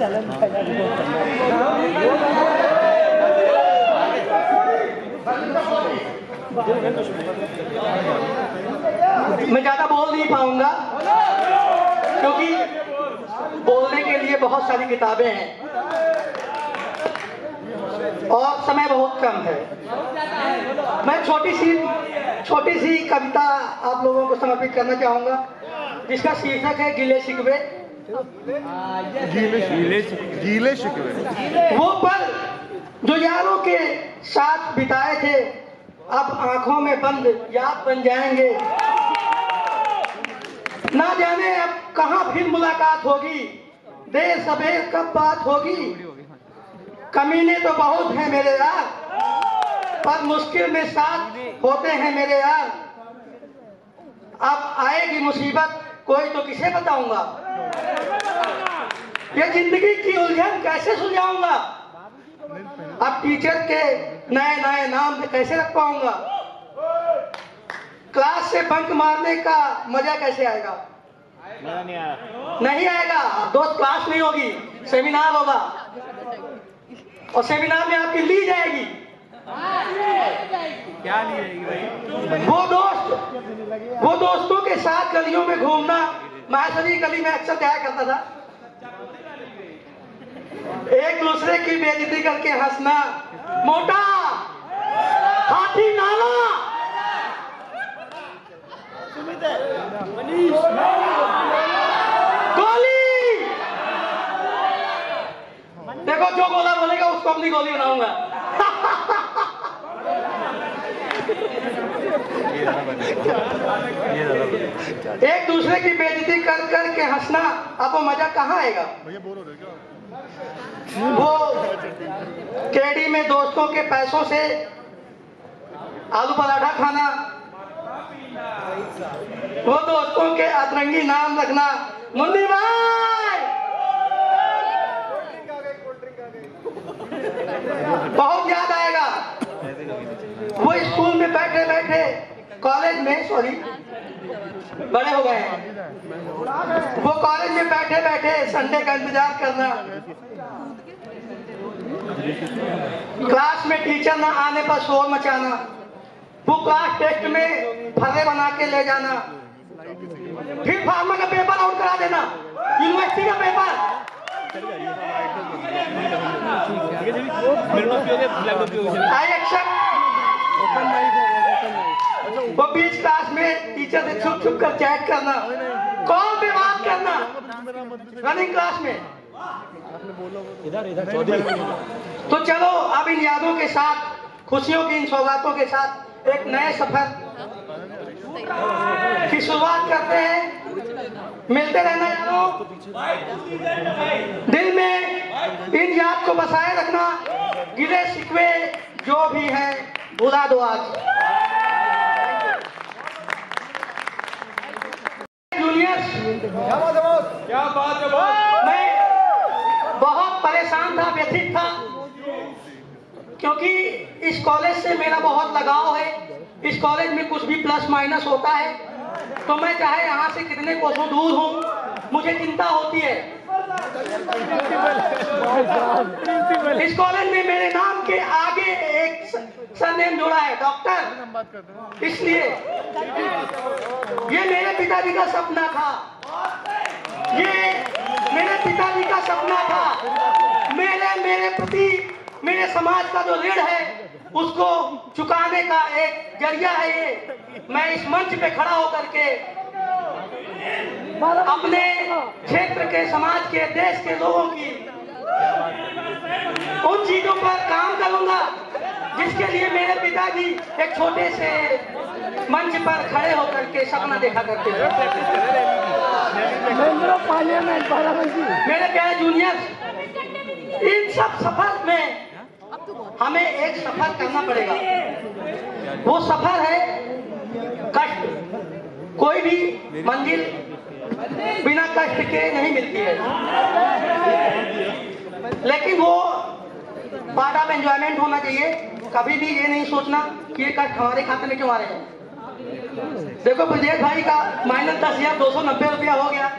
मैं ज्यादा बोल नहीं पाऊंगा क्योंकि बोलने के लिए बहुत सारी किताबें हैं और समय बहुत कम है। मैं छोटी सी कविता आप लोगों को समर्पित करना चाहूंगा जिसका शीर्षक है गिले शिकवे। गीले शिकवे। वो पल जो यारों के साथ बिताए थे अब आंखों में बंद याद बन जाएंगे। ना जाने अब कहां फिर मुलाकात होगी, देर सवेर कब बात होगी। कमीने तो बहुत हैं मेरे यार, पर मुश्किल में साथ होते हैं मेरे यार। अब आएगी मुसीबत कोई तो किसे बताऊंगा, ये जिंदगी की उलझन कैसे सुलझाऊंगा। अब टीचर के नए नए नाम कैसे रख पाऊंगा। क्लास से बंक मारने का मजा कैसे आएगा। नहीं आएगा। दोस्त क्लास नहीं होगी, सेमिनार होगा और सेमिनार में आपकी ली जाएगी। क्या ली जाएगी भाई? वो दोस्तों के साथ गलियों में घूमना। माहेश्वरी गली में अक्सर जाया करता था। एक दूसरे की बेइज्जती करके हंसना। मोटा हाथी नाला गोली। देखो जो गोला बोलेगा उसको अपनी गोली बनाऊंगा। एक दूसरे की बेइज्जती कर कर के हंसना, अब वो मजा कहाँ आएगा। वो केडी में दोस्तों के पैसों से आलू पराठा खाना, वो दोस्तों के अतरंगी नाम रखना। मुन्नी भाई बहुत याद आएगा। वो स्कूल में बैठे बैठे, कॉलेज में सॉरी बड़े हो गए हैं। वो कॉलेज में बैठे बैठे संडे का इंतजार करना। क्लास में टीचर ना आने पर शोर मचाना। वो क्लास टेस्ट में फर्रे बना के ले जाना। फिर फार्मा का पेपर आउट करा देना, यूनिवर्सिटी का पेपर। वो बीच क्लास में टीचर से छुप छुप कर चैट करना, कॉल पे बात करना रनिंग क्लास में। तो चलो अब इन यादों के साथ, खुशियों की इन सौगातों के साथ एक नए सफर की शुरुआत करते हैं। मिलते रहना यारों, दिल में इन याद को बसाए रखना। गिले शिकवे जो भी है भुला दो आज। जूनियर्स क्या बात है। मैं बहुत परेशान था, व्यथित था, क्योंकि इस कॉलेज से मेरा बहुत लगाव है। इस कॉलेज में कुछ भी प्लस माइनस होता है तो मैं चाहे यहाँ से कितने कोसों दूर हूँ मुझे चिंता होती है। इस कॉलेज में मेरे नाम के आगे एक सरनेम जोड़ा है, डॉक्टर। इसलिए ये मेरे पिताजी का सपना था। ये मेरे पिताजी का सपना था। मेरे प्रति मेरे समाज का जो ऋण है उसको चुकाने का एक जरिया है ये। मैं इस मंच पे खड़ा होकर के अपने क्षेत्र के, समाज के, देश के लोगों की उन चीजों पर काम करूंगा जिसके लिए मेरे पिताजी एक छोटे से मंच पर खड़े होकर के सपना देखा करते थे। मेरे प्यारे जूनियर्स, इन सब सफर में हमें एक सफर करना पड़ेगा। वो सफर है कष्ट। कोई भी मंजिल बिना कष्ट के नहीं मिलती है, लेकिन वो पार्ट ऑफ एंजॉयमेंट होना चाहिए। कभी भी ये नहीं सोचना कि ये कष्ट हमारे खाते में क्यों आ रहे हैं। देखो ब्रजेश भाई का -10,290 रुपया हो गया।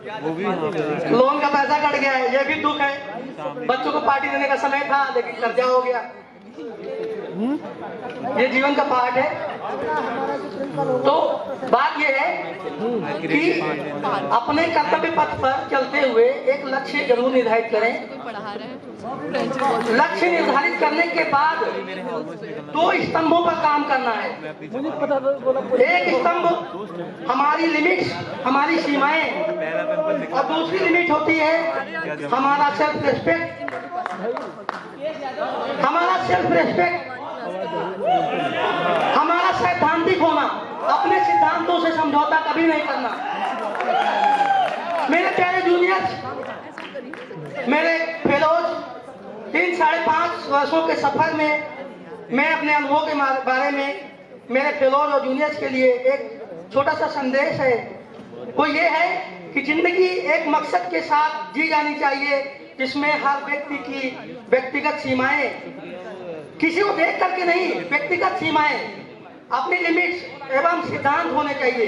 लोन का पैसा कट गया है, ये भी दुख है। बच्चों को पार्टी देने का समय था लेकिन कर्जा हो गया। ये जीवन का पार्ट है। तो बात ये है कि अपने कर्तव्य पथ पर चलते हुए एक लक्ष्य जरूर निर्धारित करें। लक्ष्य निर्धारित करने के बाद 2 स्तंभों पर काम करना है। एक स्तंभ हमारी लिमिट्स, हमारी सीमाएं, और दूसरी लिमिट होती है हमारा सेल्फ रेस्पेक्ट। हमारा सेल्फ रेस्पेक्ट, हमारा सैद्धांतिक होना, अपने सिद्धांतों से समझौता कभी नहीं करना। मेरे प्यारे जूनियर्स, मेरे फेलोज, 3-5.5 वर्षों के सफर में मैं अपने अनुभव के बारे में मेरे फेलोज और जूनियर्स के लिए एक छोटा सा संदेश है। वो ये है कि जिंदगी एक मकसद के साथ जी जानी चाहिए, जिसमें हर व्यक्ति की व्यक्तिगत सीमाएं, किसी को देख करके नहीं, व्यक्तिगत सीमाएं, अपनी लिमिट्स एवं सिद्धांत होने चाहिए।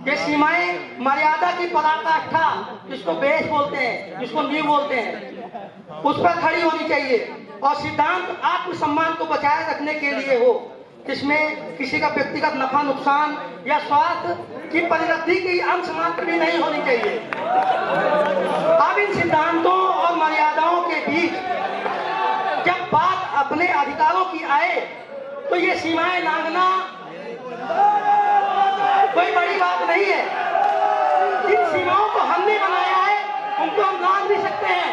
ये सीमाएं मर्यादा की पराकाष्ठा, जिसको बेस बोलते हैं, जिसको नींव बोलते हैं, उस पर खड़ी होनी चाहिए। और सिद्धांत आत्मसम्मान को बचाए रखने के लिए हो, जिसमें किसी का व्यक्तिगत नफा नुकसान या स्वार्थ की परिणति की अंश मात्र भी नहीं होनी चाहिए। अब इन सिद्धांतों और मर्यादाओं के बीच जब बात अपने अधिकारों की आए तो ये सीमाएं लांघना कोई बड़ी बात नहीं है। जिन सीमाओं को हमने बनाया है उनको हम लांघ भी सकते हैं।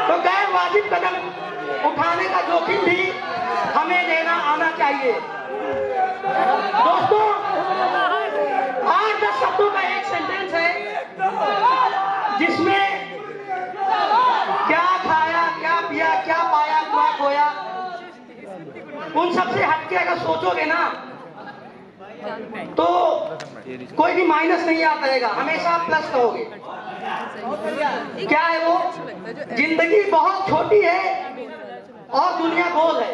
तो गैर वाजिब कदम उठाने का जोखिम भी हमें लेना आना चाहिए। दोस्तों, 8-10 शब्दों का एक सेंटेंस है जिसमें क्या खाया, क्या पिया, क्या पाया, क्या खोया, उन सबसे हटके अगर सोचोगे ना तो कोई भी माइनस नहीं आता रहेगा, हमेशा प्लस कहोगे। क्या है वो? जिंदगी बहुत छोटी है और दुनिया गोल है।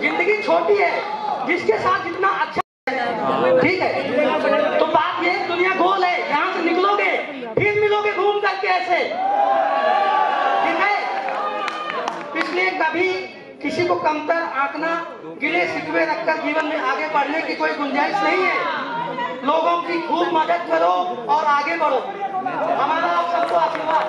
जिंदगी छोटी है, जिसके साथ जितना अच्छा है, ठीक है। तो बात ये, दुनिया गोल है, यहाँ से निकलोगे फिर मिलोगे घूम करके ऐसे, ठीक है। इसलिए कभी किसी को कमतर आंकना, गिले शिकवे रखकर जीवन में आगे बढ़ने की कोई गुंजाइश नहीं है। लोगों की खूब मदद करो और आगे बढ़ो। हमारा आप सबको आशीर्वाद।